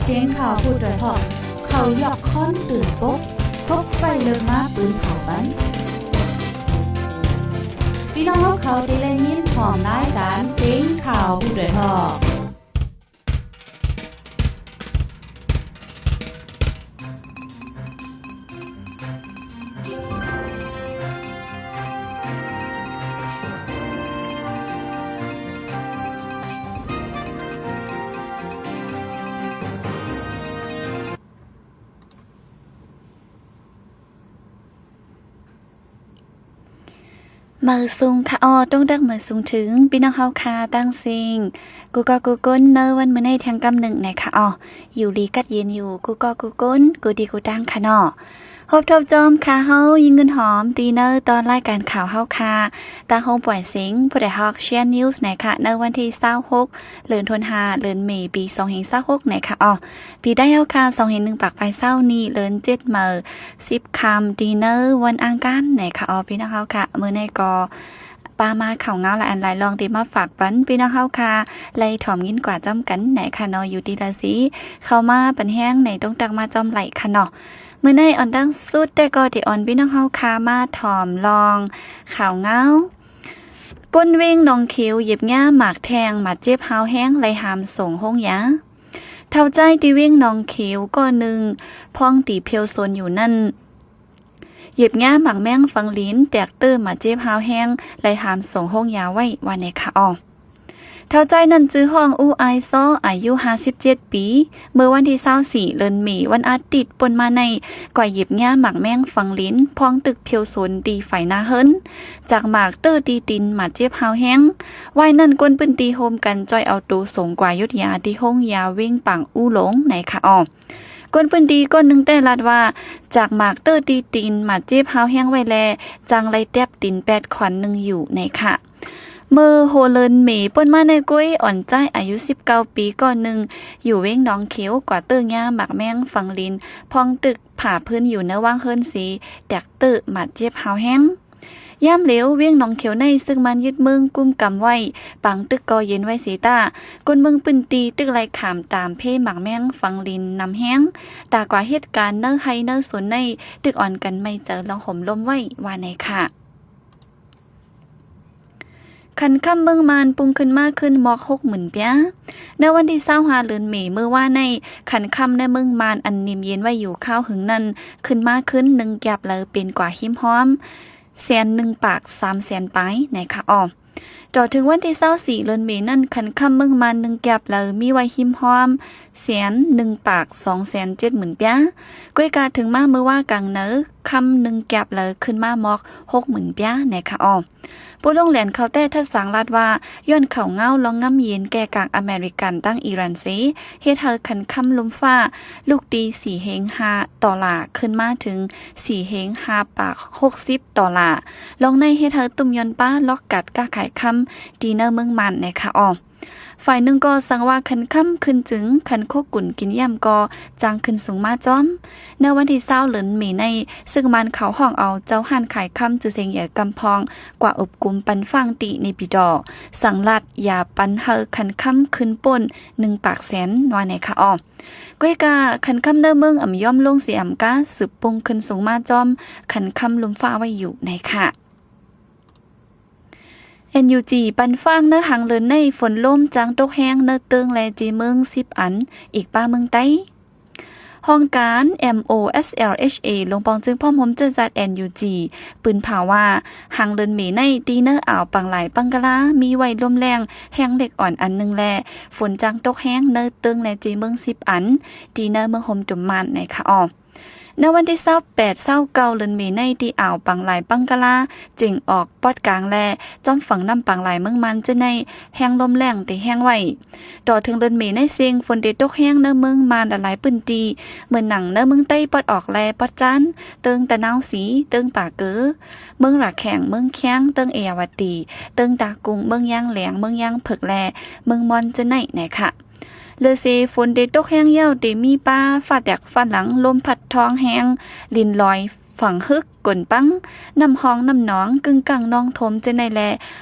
เสียงข่าวผู้ด้วยหอกเขายอกค้อนตื่นปกพกใส่เลิกมาปืนเผาบันพี่น้องเขาได้เล่นยินหอมรายการเสียงข่าวผู้ด้วยหอกมือซุงค่ะต้องดักมือซุงถึงพี่น้องเฮาคาตั้งซิงกูก็กูก้นเนอวันมื้อในแทงกำหนึ่งในค่ะอยู่ดีกัดเย็นอยู่กูก็กูก้นกูดีกูตั้งค่ะฮบทบจอมค่ะเฮายิงเงินหอมตีเนอตอนรายการข่าวเฮาคาตั้งโฮมปล่อยเสียงผู้ใดฮอกเชียร์นิวส์ในค่ะในวันที่26เดือนธันวาคมเดือนเมษายนปี2026ในค่ะปีได้เฮาคา201ปากไปเศร้านี้เดือน7มื้อ10ค่ำตีเนอวันอังคารในค่ะพี่น้องเฮาค่ะมื้อในก็ปามาข่าวเงาและอันหลายลองที่มาฝากปันพี่น้องเฮาค่ะไล่ถ่อมยินกว่าจ้อมกันไหนค่ะอยู่ดีละสิเข้ามาปันแห้งไหนต้องตักมาจ้อมไหลค่ะมื้อในอ่อนตั้งสุดแต่ก็ที่อ่อนพี่น้องเฮาค่ะมาถ่อมลองข่าวเงาก้นเว้งน้องคิวหยิบง่าหมากแทงมาเจ็บเฮาแห้งไหลหามส่งห้องยาเท่าใจตีเว้งน้องคิวก็นึงพ้องตีเพียวโซนอยู่นั่นหยิบง่าหมักแมงฟังลิ้นแตกตื้อมาเจ็บหาวแห้งไหลหามส่งห้องยาไว้วันในค่ะเท่าใจนั่นจื้อห้องอูไอซออายุ57ปีเมื่อวันที่24เดือนมีวันอาทิตย์ปนมาในก่อยหยิบง่าหมักแมงฟังลิ้นพองตึกเพียวสนตีไฟหน้าเฮิรนจากหมากตื้อตีตินมาเจ็บหาวแห้งไว้นั่นก้นปืนตีโฮมกันจ้อยเอาตูส่งกว่ายุทธยาที่ห้องยาเว้งปังอู้หลงในค่ะก้นปืนดีก้นหนึ่งแต่ลัดว่าจากหมากเตอร์ตีตินมาเจ็บเฮาแห้งไว้แลจังไรแตบติน8ขวัญหนึ่งอยู่ในค่ะเมื่อโฮเลินเมย์ป่นมาในกุ้ยอ่อนใจอายุ19ปีก่อนหนึ่งอยู่เว้งน้องเขียวกว่าเตอร์ย่าหมากแมงฝังลินพองตึกผ่าพื้นอยู่ในว่างเฮิรนสีแตกเตอร์มาเจ็บเฮาแห้งย่ำเหลวเวียงหนองเขียวในซึ่งมันยึดเมืองกุ้มกำไว้ปังตึกกอเย็นไว้สีตาก้นเมืองปืนตีตึกไรขามตามเพ่หมักแมงฟังลินนำแห้งตากว่าเหตุการณ์เนอไฮเนอสนในตึกอ่อนกันไม่เจอลองห่มลมไว้ว่าในค่ะขันค่ำเมืองมานปุงขึ้นมากขึ้นมอก60,000เปียในวันที่25เดือนเมษายนเมื่อว่าในขันค่ำในเมืองมานอันนิ่มเย็นไว้อยู่ข้าวหึงนั้นขึ้นมากขึ้น1แก็บเลยเป็นกว่าหิมหอม100,000 ปาก300,000ปลายในค่ะต่อถึงวันที่24เดือนเมษายนนั้นขันค่ำเมืองมัน1แก็บเลยมีไว้หิมหอม100,000 ปาก270,000เปียก้อยกาถึงมาเมื่อว่ากลางเนอค่ำ1แก็บเลยขึ้นมามอก60,000เปียในค่ะผู้ลงแหลนเขาแต่ทัดสังรัดว่าย้อนเขาเงาลองง่ำเย็นแก่กลางอเมริกันตั้งอิหร่านซีเฮ็ดเฮาคันค่ำลมฟ้าลูกตี4เฮง5ต่อหลาขึ้นมาถึง4เฮง5ปาก60ต่อหลาลองในเฮ็ดเฮาตุ่มยอนป้าล็อกกัดก้าขายค่ำดีเนอร์เมืองมันในค่ะฝ่ายหนึ่งก็สั่งว่าคันค่ำขึ้นจึงคันโคกุ่นกินย่ำก็จางขึ้นสูงมาจ้อมในวันที่20เดือนมีในซึ่งมันเขาห้องเอาเจ้าหันขายค่ำจือเสียงใหญ่กำพองกว่าอบกุมปันฟังติในปีดอสั่งลัดอย่าปันเฮอคันค่ำขึ้นป่น1ปากแสนว่าในค่ะก้อยกาคันค่ำเนอเมืองอ่ำย่อมลงเสียมก้าสืบปุงขึ้นสูงมาจ้อมคันค่ำลมฟ้าไว้อยู่ในค่ะNUG ปันฟางเนื้อหังเลินในฝนล่มจางตกแห้งเนื้อเติงแลจีเมือง10อันอีกป้าเมืองใต้ห้องการ MOSLHA ลงปองจึงพ่อมผมเจอจัด NUG ปืนเผาว่าหังเลินเมในตีเนื้ออ่าวปังไหลปังกะลามีไว้ลมแรงแห้งเด็กอ่อนอันนึงแลฝนจางตกแห้งเนื้อเติงแลจีเมือง10อันตีเนื้อเมืองห่มจุ่มมันในค่ะในวันที่28-29เดือนมีนาที่อ่าวปังไหลปังกะลาจึงออกปอดกลางแลจอมฝั่งน้ำปังไหลเมืองมันจะในแห้งลมแรงแต่แห้งไว้ต่อถึงเดือนมีนาเสียงฝนตกแห้งในเมืองมันหลายปืนตีเหมือนหนังในเมืองใต้ปอดออกแลปอดจันเติงตะนาวสีเติงป่าเก๋อเมืองหลักแข่งเมืองแข้งเติงเอยวตีเติงตากุงเมืองย่างแหลงเมืองย่างผึกแลเมืองมอนจะไหนค่ะเลเซฝนเดตกแห้งเย้าเตมีป้าฟาดแดกฟาดหลังลมพัดท้องแห้งลินลอยฝั่งฮึกกลปังน้ำห้องน้ำหนองกึ่งกลางน้องทมจะในแล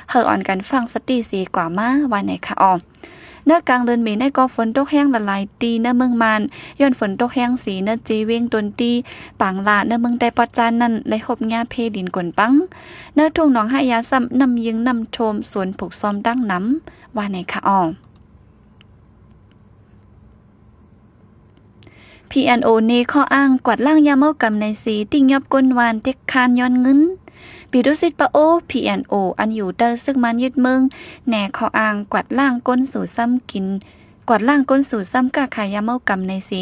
เฮออ่อนกันฟังสติสีกว่ามาวันไหนค่ะ เนื้อกลางเดือนมีในก็ฝนตกแห้งละลายตีเนื้อเมืองมันย้อนฝนตกแห้งสีเนื้อจีเวงตนตีปางลาเนื้อเมืองแต่ปัจจานนั้นเลยหบหญ้าเพลินกวนปังเนื้อทุ่งหนองหายาซ้ำนำยิงนำชมสวนผูกซ้อมดั้งน้ำว่าในคะอ่อPNO เนข้ออ้างกวาดล่างยาเมากำในสีติ่งยอบก้นวานเต็กคานย้อนเงินปีดุสิตปะโอ PNO อันอยู่เตอร์ซึ่งมันยึดเมืองแหน่ข้ออ้างกวาดล่างก้นสู่ซ้ำกินกวาดล่างก้นสู่ซ้ำกะขายยาเมากำในสี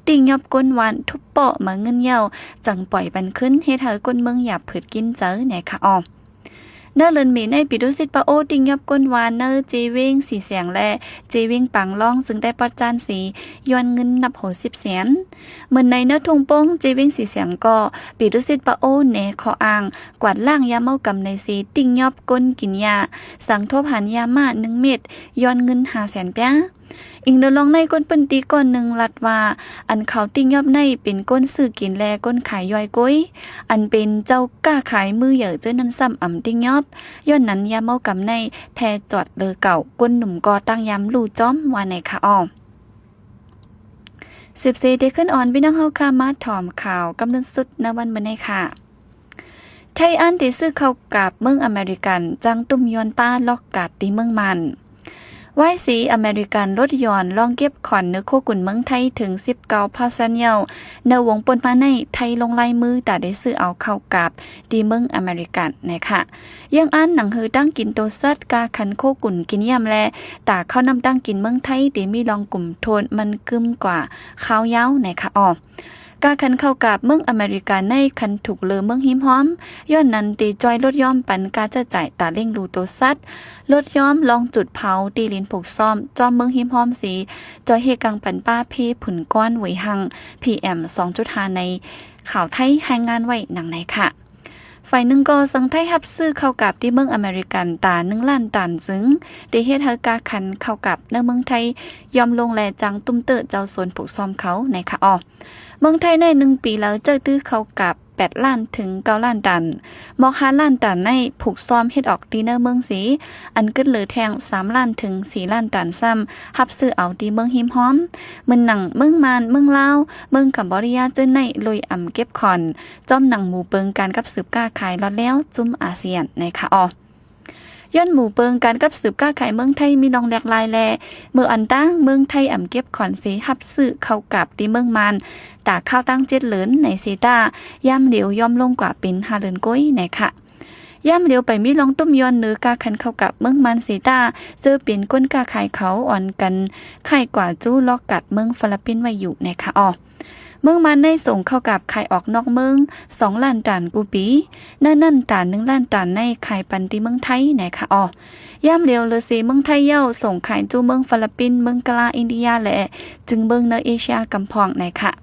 ติ่งยอบก้นวานทุบเปาะมาเงินเยาจังปล่อยบันขึ้นให้เธอก้นเมืองหยาบผืดกินเจอแหน่ค่ะออเนื้อเลินมีในปีดุสิตปะโอติงยับก้นวานเนอเจวิงสีแสงและเจวิงปังล่องซึ่งได้ปัจจานสีย้อนเงินนับ60 แสนเหมือนในเนื้อทงโป้งเจวิงสีแสงก็ปีดุสิตปะโอเนขออ้างกวาดล่างยาเมากำในสีติงยับก้นกินยาสังทบหันยามา1 เม็ดย้อนเงิน5 แสนแป้อิงเดินลองในก้นปืนตีก้อนหนึ่งลัดว่าอันเขาติ่งยอบในเป็นก้นซื้อกินแลก้นขายย่อยก้อยอันเป็นเจ้าก้าขายมือเหยื่อเจ้านั้นซ้ำอ่ำติ่งยอบย้อนนั้นยาเมากำในแพจอดเลอเก่าก้นหนุ่มกอตั้งยำลู่จ้อมว่าในคะอ้อ14ได้ขึ้นอ่อนพี่น้องเฮาค่ะมาถ่อมข่าวกำลังสุดในวันมื้อนี้ค่ะไทยอันที่ซื้อเข้ากับเมืองอเมริกันจังตุ้มยอนป้าล็อกกาดที่เมืองมันไว้สีอเมริกันรถยนต์ลองเก็บขอนเนื้อโคกุนเมืองไทยถึง19%เยาเนื้อวงปนมาในไทยลงลายมือแต่ได้ซื้อเอาเข้ากับดีเมืองอเมริกันนะคะยังอันหนังหือตั้งกินโตซัดกาขันโคกุนกินยำแลแต่เข้านำตั้งกินเมืองไทยที่มีลองกลุ่มโทนมันกึมกว่าข้าวยาวนะคะอ๋อกาคันเข้ากับเมืองอเมริกันในคันถูกเลือเมืองหิมหอมย้อนนั้นตีจอยรถย้อมปันกาจะจ่ายตาเล่งดูโตซัดรถย้อมลองจุดเผาตีลินผูกซ่อมจอมเมืองหิมหอมสีจอยเฮกังปันป้าเพผุ่นก้อนไว้หัง PM 2.5 ในข่าวไทยให้งานไว้หนังไหนค่ะฝ่ายหนึ่งก็สังไทยฮับซื้อเข้ากับที่เมืองอเมริกันตา1 ล้านตันซึ่งได้เฮ็ดให้กาคันเข้ากับในเมืองไทยยอมลงแลจังตุ้มเตอเจ้าสวนผูกซ่อมเขาในค่ะอ๋อเมืองไทยใน1 ปีแล้วเจอตื้อเข้ากับ8 ล้านถึง9 ล้านตันมอก5 ล้านตันในผูกซ่อมเฮ็ดออกดีเนอร์เมืองสีอันกึดเหลือแทง3 ล้านถึง4 ล้านตันซ้ำฮับซื้อเอาดีเมืองหิมหอมเมืองหนังเมืองมานเมืองลาวเมืองกัมพูชาเจอในลุยอ่ำเก็บขอนจ้อมหนังหมูเปิงการกับสืบก้าขายลอดแล้วจุ่มอาเซียนในค่ะอ๋อย้อนหมู่เปิงการกับสืบก้าไข่เมืองไทยมีลองแหลกลายแลเมื่ออันตั้งเมืองไทยอ่ำเก็บขอนสีฮับซื้อเข้ากับที่เมืองมานตาข้าวตั้ง7 เหรียญในซีตาย่ำเดียวย่อมลงกว่าเป็น5 เหรียญก้อยในค่ะย่ำเดียวไปมีลองตุ้มย้อนเนื้อกาคันเข้ากับเมืองมันซีตาเจอเป็นก้นกาขายเขาอ่อนกันไข่กว่าจู้ลอกกัดเมืองฟิลิปปินส์ไว้อยู่ในค่ะอ๋อเมืองมันได้ส่งเข้ากับไข่ออกนอกเมือง2 ล้านตันกูปีนั่นตัน1 ล้านตันในไข่ปันติเมืองไทยในค่ะอ๋อย่ำเดียวเลยสิเมืองไทยเย้าส่งไข่จู้เมืองฟิลิปปินส์เมืองกลาอินเดียและจึงเมืองเนเอเชียกำพองในค่ะ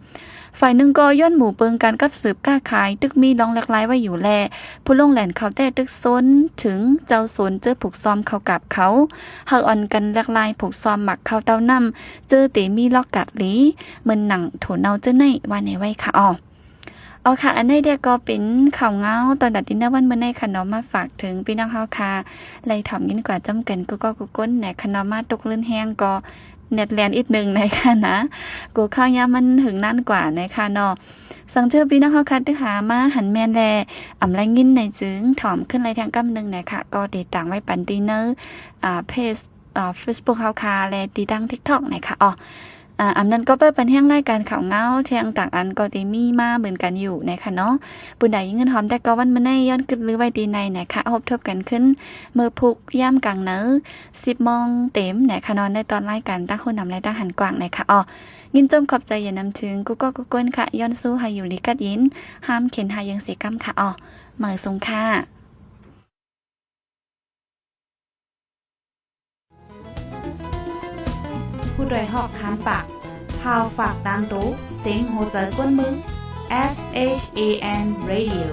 ฝ่ายหนึ่งก็ย้อนหมู่เปิงการกับสืบก้าขายตึกมีลองหลากหลายไว้อยู่แลผู้ลงแหลนเขาแต่ตึกซนถึงเจ้าสนเจอผูกซ้อมเข้ากับเขาเฮาอ่อนกันหลากหลายผูกซ้อมหมักเข้าเต้านำเจอเตมีลอกกัดหลีเหมือนหนังโถเนาเจอในว่าในไว้ค่ะอ๋อเอาค่ะอันนี้เดียก็เป็นข่าวเงาตอนตัดดินวันเมื่อในขนมมาฝากถึงพี่น้องเฮาค่ะไล่ถ่อมยินกว่าจำกันกูก้นแหนขนมมาตกลื่นแห้งก็เน็ตแลนด์อีกหนึ่งนะคะนะกูข้าวยามันถึงนั่นกว่านะคะเนาะสังเจอพี่น้องเขาคัดตึกหามาหันแมนแลอ่ำไรงินในจึงถ่อมขึ้นไรทางกำหนึ่งนะคะก็ติดต่างไว้ปันตีเนอร์เพจFacebook เฮาค่ะและติดตั้ง TikTok นะคะอ๋ออันนั้นก็เป็นแห่งรายการข่าวเงาเที่ยงต่างอันก็ได้มีมาเหมือนกันอยู่นะคะเนาะปุ่นใดยิ่งเงินหอมแต่ก็วันมื้อนี้ย้อนกึดหรือไว้ดีในนะคะพบทบกันขึ้นเมื่อพุกย่ำกลางเนอ10 โมงเต็มนะคะนอนในตอนรายการตั้งคนนำและตั้งหันกว้างนะคะอ๋อยินจมขอบใจอย่านำถึงกูก้นค่ะย้อนสู้ให้อยู่ลิกัดยินห้ามเข็นหายังเสียกรรมค่ะอ๋อหมายทรงค่ะผู้โดยหอกคานปากพาวฝากดังตู้เสียงโหใจก้นมึง SHAN Radio